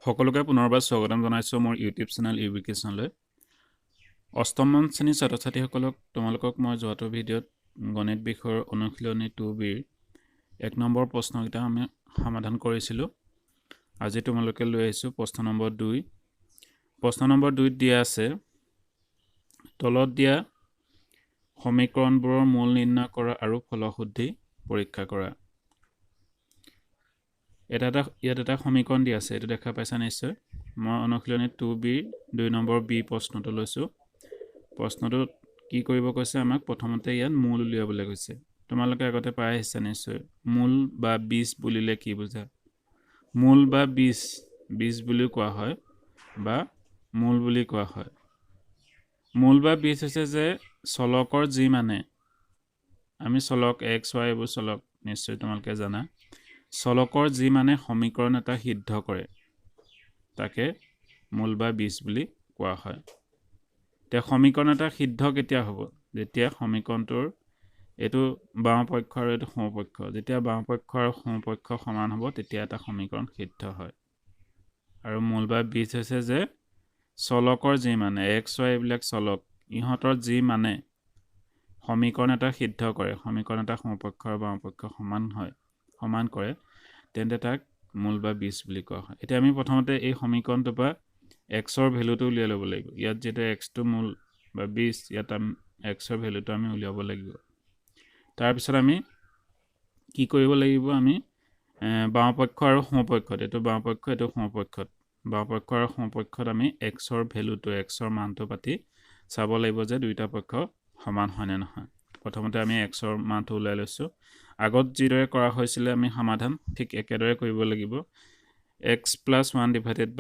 সকলোকে পুনৰবাৰ স্বাগতম জনাইছোঁ মোৰ ইউটিউব চেনেল ইউবিকেশ্যনলৈ। অষ্টম শ্ৰেণীৰ ছাত্ৰ ছাত্ৰীসকলক তোমালোকক মই যোৱাটো ভিডিঅ'ত গণিত বিষয়ৰ অনুশীলনী 2Bৰ 1 নম্বৰ প্ৰশ্নকেইটা আমি সমাধান কৰিছিলোঁ। আজি তোমালোকে লৈ আহিছোঁ প্ৰশ্ন নম্বৰ 2। প্ৰশ্ন নম্বৰ 2ত দিয়া আছে তলত দিয়া সমীকৰণবোৰৰ মূল নিৰ্ণয় কৰা আৰু ফলশুদ্ধি পৰীক্ষা কৰা। ইয়াত এটা সমীকৰণ দিয়া আছে, এইটো দেখা পাইছা নিশ্চয়। মই অনুশীলনী 2Bৰ 2 নম্বৰ বি প্ৰশ্নটো লৈছোঁ। প্ৰশ্নটোত কি কৰিব কৈছে, আমাক প্ৰথমতে ইয়াত মূল উলিয়াবলৈ কৈছে। তোমালোকে আগতে পাই আহিছা নিশ্চয়। মূল বা বীজ বুলিলে কি বুজা? মূল বা বীজ বুলি কোৱা হয় বা মূল বুলি কোৱা হয়। মূল বা বীজ হৈছে যে চলকৰ যি মানে, আমি চলক x y এইবোৰ চলক নিশ্চয় তোমালোকে জানা। চলকৰ যি মানে সমীকৰণ এটা সিদ্ধ কৰে তাকে মূল বা বীজ বুলি কোৱা হয়। এতিয়া সমীকৰণ এটা সিদ্ধ কেতিয়া হ'ব? যেতিয়া সমীকৰণটোৰ এইটো বাম পক্ষ আৰু এইটো সোঁ পক্ষ, যেতিয়া বাম পক্ষ আৰু সোঁ পক্ষ সমান হ'ব তেতিয়া এটা সমীকৰণ সিদ্ধ হয়। আৰু মূল বা বীজ হৈছে যে চলকৰ যি মানে x y এইবিলাক চলক, ইহঁতৰ যি মানে সমীকৰণ এটা সিদ্ধ কৰে, সমীকৰণ এটা সোঁ পক্ষ আৰু বাম পক্ষ সমান কৰে, তেন্তে তাক মূল বা বীজ বুলি কোৱা হয়। এতিয়া আমি প্ৰথমতে এই সমীকৰণটোৰ পৰা xৰ ভেলুটো উলিয়াই ল'ব লাগিব। ইয়াত যেতিয়া xটো মূল বা বীজ, ইয়াত xৰ ভেলুটো আমি উলিয়াব লাগিব। তাৰপিছত আমি কি কৰিব লাগিব? আমি বাম পক্ষ আৰু সোঁ পক্ষত, এইটো বাম পক্ষ এইটো সোঁ পক্ষত, বাম পক্ষ আৰু সোঁ পক্ষত আমি xৰ ভেলুটো, xৰ মানটো পাতি চাব লাগিব যে দুইটা পক্ষ সমান হয় নে নহয়। প্ৰথমতে আমি xৰ মানটো ওলাই লৈছোঁ। আগত যিদৰে কৰা হৈছিলে আমি সমাধান ঠিক একেদৰে কৰিব লাগিব। x + 1 / 8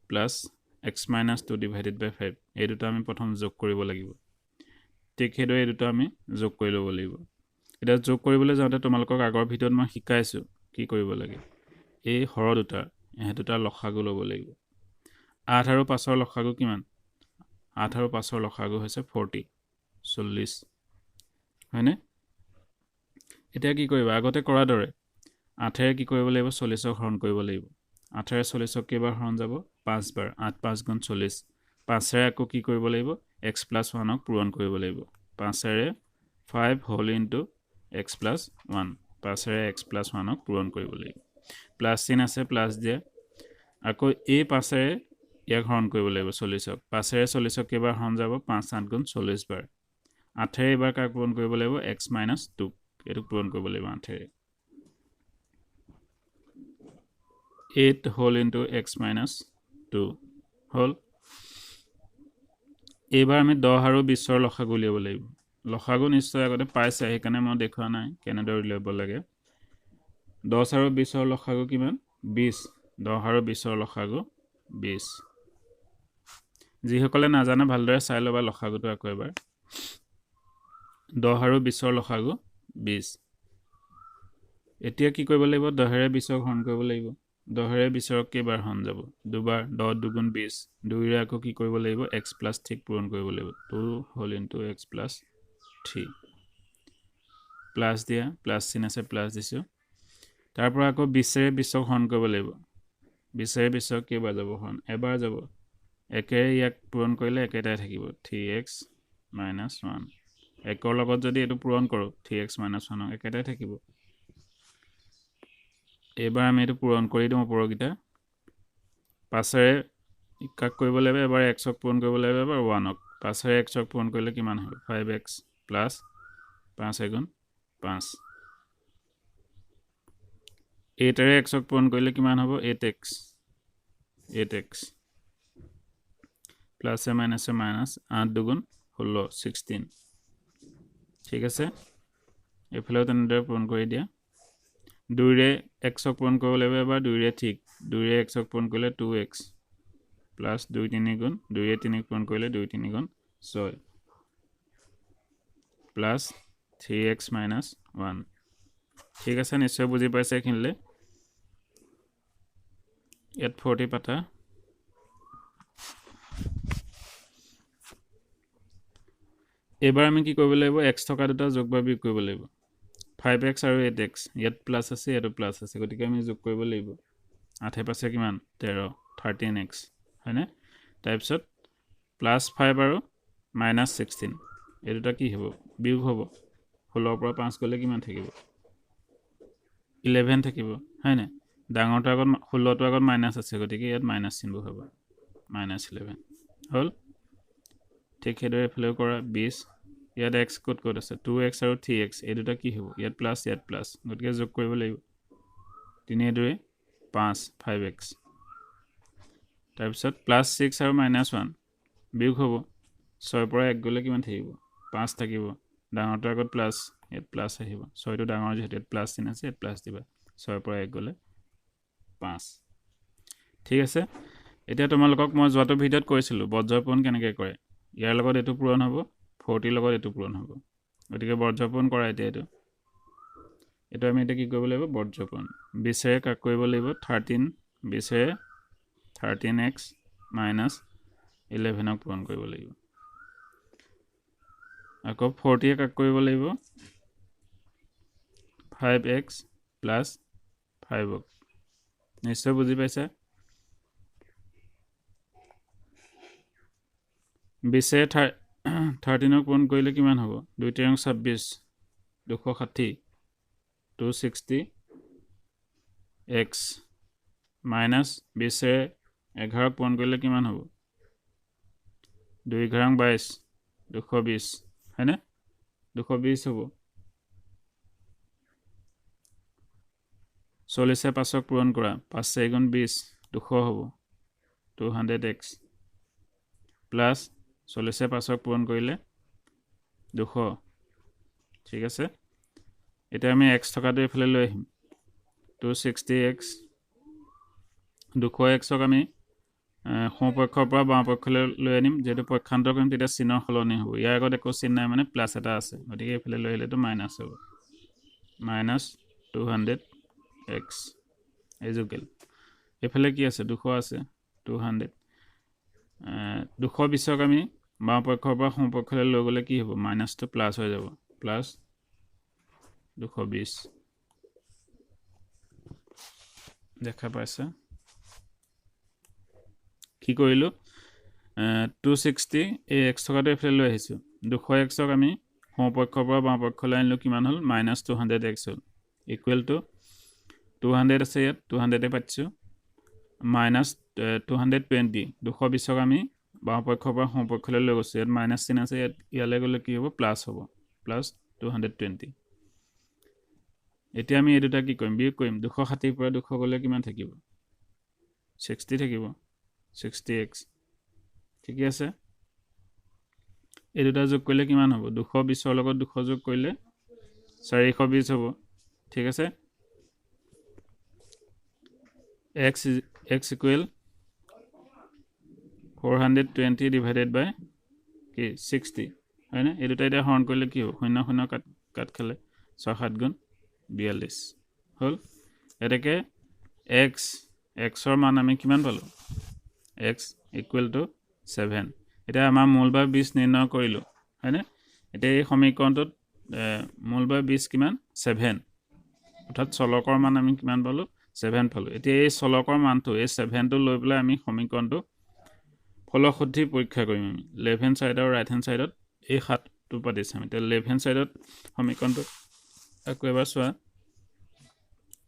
+ x - 2 / 5 এই দুটা আমি প্ৰথম যোগ কৰিব লাগিব। ঠিক সেইদৰে এই দুটা আমি যোগ কৰি ল'ব লাগিব। এতিয়া যোগ কৰিবলৈ যাওঁতে তোমালোকক আগৰ ভিডিঅ'ত মই শিকাইছোঁ কি কৰিব লাগে। এই হৰ দুটাৰ লসাগু ল'ব লাগিব। 8 আৰু 5ৰ লসাগু কিমান? 8 আৰু 5ৰ লসাগু হৈছে 40 হয়নে? এতিয়া কি কৰিবা? আগতে কৰা দৰে 8ৰে কি কৰিব লাগিব? 40ক হৰণ কৰিব লাগিব। 8ৰে 40ক কেইবাৰ হৰণ যাব? 5 বাৰ। 8 × 5 = 40। 5ৰে আকৌ কি কৰিব লাগিব? x + 1ক পূৰণ কৰিব লাগিব। 5ৰে 5 হোল ইনটু x + 1, 5ৰে x + 1ক পূৰণ কৰিব লাগিব। প্লাছ চিন আছে, প্লাছ দিয়া। আকৌ এই 5ৰে ইয়াক হৰণ কৰিব লাগিব 40ক। 5ৰে 40ক কেইবাৰ হৰণ যাব? 5 × 8 = 40 বাৰ। 8ৰে এইবাৰ কাক পূৰণ কৰিব লাগিব? x - 2, এইটোক পূৰণ কৰিব লাগিব 8ৰে। 8 হোল ইনটু x - 2 হ'ল। এইবাৰ আমি 10 আৰু 20ৰ লসাগু উলিয়াব লাগিব। লসাগু নিশ্চয় আগতে পাইছে, সেইকাৰণে মই দেখুওৱা নাই কেনেদৰে উলিয়াব লাগে। 10 আৰু 20ৰ লসাগু কিমান? 20। 10 আৰু 20ৰ লসাগু 20। যিসকলে নাজানে ভালদৰে চাই ল'বা লসাগুটো আকৌ এবাৰ। 10 আৰু 20ৰ লসাগু 20। এতিয়া কি কৰিব লাগিব? 10ৰে 20ক হৰণ কৰিব লাগিব। 10ৰে 20ক কেইবাৰ হৰণ যাব? দুবাৰ। 10 × 2 = 20। 2ৰে আকৌ কি কৰিব লাগিব? x + 3 পূৰণ কৰিব লাগিব। 2 হোল ইনটু x + 3। প্লাছ দিয়া, প্লাছ চিন আছে, প্লাছ দিছোঁ। তাৰ পৰা আকৌ 20ৰে 20ক হৰণ কৰিব লাগিব। 20ৰে 20ক কেইবাৰ যাব হৰণ? এবাৰ যাব। 1ৰে ইয়াক পূৰণ কৰিলে একেটাই থাকিব, 3x - 1। 1ৰ লগত যদি এইটো পূৰণ কৰোঁ 3x - 1ক একেটাই থাকিব। এইবাৰ আমি এইটো পূৰণ কৰি দিওঁ ওপৰৰকেইটা। 5ৰে কাক কৰিব লাগিব? এবাৰ xক পূৰণ কৰিব লাগিব, এবাৰ 1ক। 5ৰে xক পূৰণ কৰিলে কিমান হ'ব? 5x + 5 × 5। 8ৰে xক পূৰণ কৰিলে কিমান হ'ব? 8x প্লাছে মাইনাছে minus, 8 × 2 = 16, 16। ঠিক আছে, এইফালেও তেনেদৰে পূৰণ কৰি দিয়া। 2ৰে xক পূৰণ কৰিব লাগিব এবাৰ, 2ৰে ঠিক। 2ৰে xক পূৰণ কৰিলে 2x প্লাছ 2 × 3 = 2ৰে 3ক পূৰণ কৰিলে 2 × 3 = 6 প্লাছ 3x - 1। ঠিক আছে, নিশ্চয় বুজি পাইছে এইখিনিলে। ইয়াত 40 পাতা। এইবাৰ আমি কি কৰিব লাগিব? x থকা দুটা যোগ বা বিয়োগ কৰিব লাগিব। 5x আৰু 8x, ইয়াত প্লাছ আছে, ইয়াতো প্লাছ আছে, গতিকে আমি যোগ কৰিব লাগিব। 8 × 5 = কিমান? 13। 13x হয়নে তাৰপিছত +5 আৰু -16 এই দুটা কি হ'ব বিয়োগ হ'ব 16 পৰা 5 গ'লে কিমান থাকিব 11 থাকিব হয়নে ডাঙৰটো আগত 16টো আগত মাইনাছ আছে গতিকে ইয়াত মাইনাছ চিহ্ন হ'ব -11 হ'ল ঠিক সেইদৰে এফালেও কৰা 20 ইয়াত x ক'ত আছে 2x আৰু 3x এই দুটা কি হ'ব ইয়াত প্লাছ ইয়াত প্লাছ গতিকে যোগ কৰিব লাগিব 3 2 5 5x তাৰপিছত +6 আৰু -1 বিয়োগ হ'ব 6 পৰা 1 গ'লে কিমান থাকিব 5 থাকিব ডাঙৰটো আগত প্লাছ ইয়াত প্লাছ আহিব 6টো ডাঙৰ যিহেতু ইয়াত প্লাছ চিন আছে ইয়াত প্লাছ দিবা 6 পৰা 1 গ'লে 5 ঠিক আছে এতিয়া তোমালোকক মই যোৱাটো ভিডিঅ'ত কৈছিলোঁ বজ্ৰ পূৰণ কেনেকৈ কৰে ইয়াৰ লগত এইটো পূৰণ হ'ব 40 লগত এইটো পূৰণ হ'ব গতিকে বজ্ৰ পূৰণ কৰা এতিয়া এইটো আমি এতিয়া কি কৰিব লাগিব বজ্ৰ পূৰণ 20 ৰে কাক কৰিব লাগিব 13 20 ৰে 13x - 11ক পূৰণ কৰিব লাগিব আকৌ 40 কাক কৰিব লাগিব 5x + 5ক নিশ্চয় বুজি পাইছা 20 ৰে 13ক পূৰণ কৰিলে কিমান হ'ব 2 3 26 260 260x - 20 ৰে 11ক পূৰণ কৰিলে কিমান হ'ব 2 11 22 220 হয়নে 220 হ'ব 40 ৰে 5ক পূৰণ কৰা 5 4 গুণ 20 200 হ'ব 200x প্লাছ 40 ৰে 5ক পূৰণ কৰিলে 200 ঠিক আছে এতিয়া আমি x থকাটো এইফালে লৈ আহিম 260x 200xক আমি সোঁপক্ষৰ পৰা বাওঁ পক্ষলৈ লৈ আনিম যেহেতু পক্ষান্তৰ কৰিম তেতিয়া চিহ্নৰ সলনি হ'ব ইয়াৰ আগত একো চিহ্ন নাই মানে প্লাছ এটা আছে গতিকে এইফালে লৈ আহিলেতো মাইনাছ হ'ব -200x এই যোগেল এইফালে কি আছে 200 আছে 200 220ক আমি বাওঁ পক্ষৰ পৰা সোঁ পক্ষলৈ লৈ গ'লে কি হ'ব মাইনাছটো প্লাছ হৈ যাব প্লাছ 220 দেখা পাইছা কি কৰিলোঁ 260 এই x থকাটো এইফালে লৈ আহিছোঁ 200xক আমি সোঁ পক্ষৰ পৰা বাওঁ পক্ষলৈ আনিলোঁ কিমান হ'ল -200x হ'ল ইকুৱেল টু 200 আছে ইয়াত 200 পাইছোঁ -220 220ক আমি বাওঁ পক্ষৰ পৰা সোঁ পক্ষলৈ লৈ গৈছোঁ ইয়াত মাইনাছ চিন আছে ইয়াত ইয়ালৈ গ'লে কি হ'ব প্লাছ হ'ব প্লাছ 220 এতিয়া আমি এই দুটা কি কৰিম বিয়োগ কৰিম 260 পৰা 200 গ'লে কিমান থাকিব 60 থাকিব 60x ঠিকে আছে এই দুটা যোগ কৰিলে কিমান হ'ব 220ৰ লগত 200 যোগ কৰিলে 420 হ'ব ঠিক আছে x equal 420 divided by 60 হয়নে এই দুটা এতিয়া হৰণ কৰিলে কি হ'ব 0 0 কাট খালে 6 7 গুণ 42 হ'ল এটাকে x ৰ মান আমি কিমান পালোঁ x equal to 7 এতিয়া আমাৰ মূল বা 20 নিৰ্ণয় কৰিলোঁ হয়নে এতিয়া এই সমীকৰণটোত মূল বা 20 কিমান 7 অৰ্থাৎ চলকৰ মান আমি কিমান পালোঁ 7 পালোঁ এতিয়া এই চলকৰ মানটো এই 7টো লৈ পেলাই আমি সমীকৰণটো ফলশুদ্ধি পৰীক্ষা কৰিম আমি লেফ্ট হেণ্ড সাইড আৰু ৰাইট হেণ্ড সাইডত এই 7টো পাতি চাম এতিয়া লেফ্ট হেণ্ড সাইডত সমীকৰণটো আকৌ এবাৰ চোৱা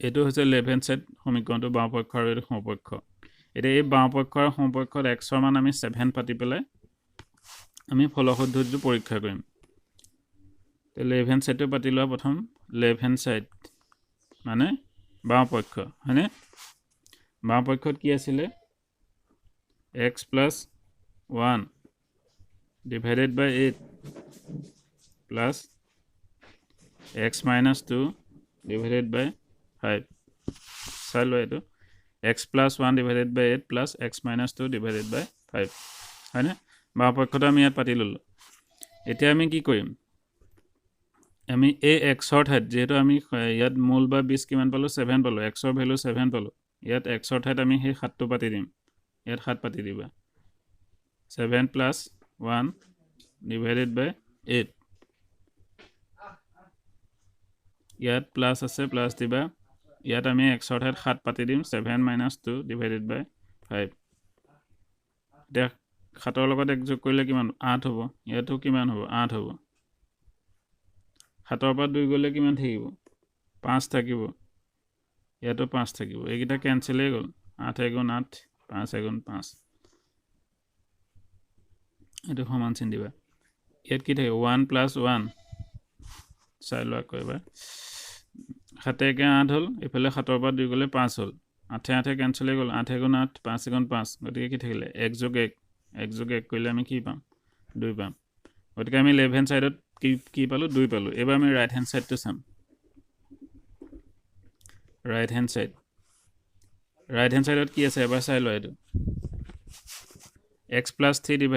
এইটো হৈছে লেফ্ট হেণ্ড সাইড সমীকৰণটো বাওঁ পক্ষ আৰু এইটো সোঁ পক্ষ এতিয়া এই বাওঁ পক্ষ আৰু সোঁ পক্ষত x ৰ মান আমি 7 পাতি পেলাই আমি ফলশুদ্ধিটো পৰীক্ষা কৰিম তে লেফ্ট হেণ্ড সাইডটো পাতি লোৱা প্ৰথম লেফ্ট হেণ্ড সাইড মানে বাওঁ পক্ষ হয়নে বাওঁ পক্ষত কি আছিলে x plus 1 divided by 8 plus x minus 2 divided by 5 চাই লোৱা এইটো x plus 1 divided by 8 plus x minus 2 divided by 5 হয়নে বাওঁ পক্ষটো আমি ইয়াত পাতি ল'লোঁ এতিয়া আমি কি কৰিম আমি এই x ৰ ঠাইত যেহেতু আমি ইয়াত মূল বা 20 কিমান পালোঁ 7 পালোঁ x ৰ ভ্যালু 7 পালোঁ ইয়াত x ৰ ঠাইত আমি সেই 7টো পাতি দিম ইয়াত 7 পাতি দিবা 7 plus 1 divided by 8 ইয়াত প্লাছ আছে প্লাছ দিবা ইয়াত আমি x ৰ ঠাইত 7 পাতি দিম 7 minus 2 divided by 5 এতিয়া 7ৰ লগত 1 যোগ কৰিলে কিমান 8 হ'ব ইয়াতো কিমান হ'ব 8 হ'ব 7ৰ পৰা 2 গ'লে কিমান থাকিব 5 থাকিব ইয়াতো 5 থাকিব এইকেইটা কেনচেল হৈ গ'ল 8 × 8 5 × 5 এইটো সমান চিন দিবা ইয়াত কি থাকিব 1 + 1 চাই লোৱা আকৌ এবাৰ 7 × 8 হ'ল এইফালে 7ৰ পৰা 2 গ'লে 5 হ'ল 8 8 কেনচেল হৈ গ'ল 8 × 8 5 × 5 গতিকে কি থাকিলে 1 + 1 1 + 1 কৰিলে আমি কি পাম 2 পাম গতিকে আমি লেফ্ট হেণ্ড সাইডত কি পালো 2 পালো এবাৰ আমি ৰাইট হেণ্ড সাইডটো চাম ৰাইট হেণ্ড সাইডত কি আছে এবাৰ চাই লোৱা এইটো x + 3 /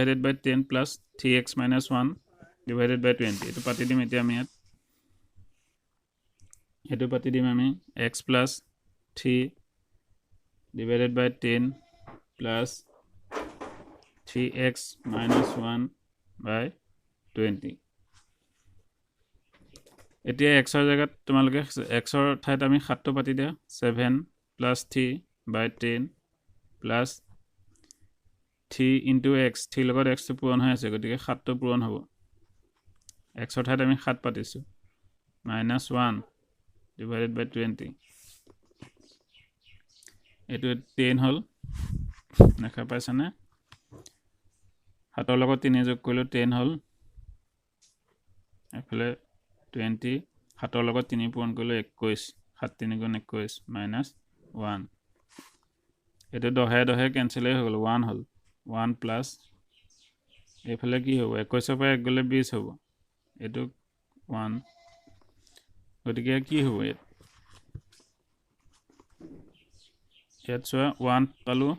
10 + 3x - 1 / 20 এইটো পাতি দিম এতিয়া আমি ইয়াত এইটো পাতি দিম আমি x + 3 / 10 + 3x - 1 / 20 এতিয়া x ৰ জেগাত তোমালোকে x ৰ ঠাইত আমি 7টো পাতি দিয়া 7 + 3 / 10 + 3 × x 3 লগত x টো পূৰণ হৈ আছে গতিকে 7টো পূৰণ হ'ব x ৰ ঠাইত আমি 7 পাতিছোঁ -1 / 20 এইটো 10 হ'ল দেখা পাইছানে 7ৰ লগত 3 যোগ কৰিলোঁ 10 হ'ল এফালে 20 7ৰ লগত 3 পূৰণ কৰিলোঁ 21 7 × 3 = 21 -1 এইটো 10 কেনচেল হৈ গ'ল 1 হ'ল 1 প্লাছ এইফালে কি হ'ব 21ৰ পৰা 1 গ'লে 20 হ'ব এইটো 1 গতিকে কি হ'ব ইয়াত চোৱা 1 পালোঁ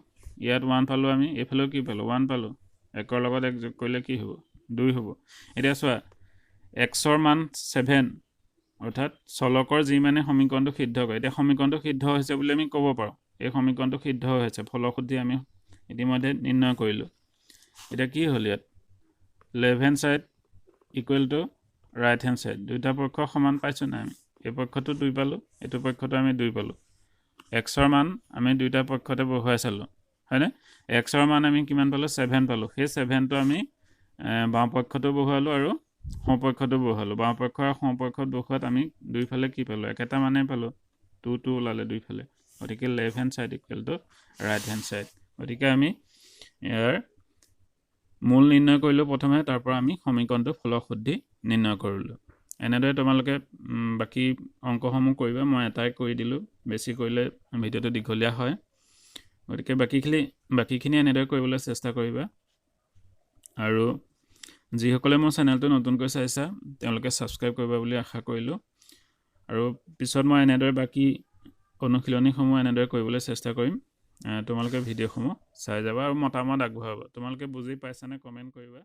ইয়াত 1 পালোঁ আমি এইফালেও কি পালোঁ 1 পালোঁ 1ৰ লগত 1 যোগ কৰিলে কি হ'ব 2 হ'ব এতিয়া চোৱা x ৰ মান 7 অৰ্থাৎ চলকৰ যি মানে সমীকৰণটো সিদ্ধ কৰে এতিয়া সমীকৰণটো সিদ্ধ হৈছে বুলি আমি ক'ব পাৰোঁ এই সমীকৰণটো সিদ্ধ হৈছে ফলশুদ্ধি আমি ইতিমধ্যে নিৰ্ণয় কৰিলোঁ এতিয়া কি হ'ল ইয়াত left hand side equal to right hand side দুইটা পক্ষ সমান পাইছোঁ না আমি এই পক্ষটো 2 পালোঁ এইটো পক্ষটো আমি 2 পালোঁ x ৰ মান আমি দুইটা পক্ষতে বহুৱাই চালোঁ হয়নে x ৰ মান আমি কিমান পালোঁ 7 পালোঁ সেই 7টো আমি বাওঁ পক্ষটো বহুৱালোঁ আৰু সোঁ পক্ষটো বহুৱালোঁ বাওঁ পক্ষ আৰু সোঁ পক্ষত বহুৱাত আমি দুইফালে কি পালোঁ একেটা মানে পালোঁ 2 2 ওলালে দুইফালে গতিকে left hand side equal to right hand side গতিকে আমি ইয়াৰ মূল নিৰ্ণয় কৰিলোঁ প্ৰথমে তাৰ পৰা আমি সমীকৰণটো ফলশুদ্ধি নিৰ্ণয় কৰিলোঁ এনেদৰে তোমালোকে বাকী অংকসমূহ কৰিবা মই এটাই কৰি দিলোঁ বেছি কৰিলে ভিডিঅ'টো দীঘলীয়া হয় গতিকে বাকীখিনি এনেদৰে কৰিবলৈ চেষ্টা কৰিবা আৰু যিসকলে মোৰ চেনেলটো নতুনকৈ চাইছা তেওঁলোকে ছাবস্ক্ৰাইব কৰিবা বুলি আশা কৰিলোঁ আৰু পিছত মই এনেদৰে বাকী অনুশীলনীসমূহ এনেদৰে কৰিবলৈ চেষ্টা কৰিম তোমালোকে ভিডিঅ'সমূহ চাই যাবা আৰু মতামত আগবঢ়াবা তোমালোকে বুজি পাইছানে কমেণ্ট কৰিবা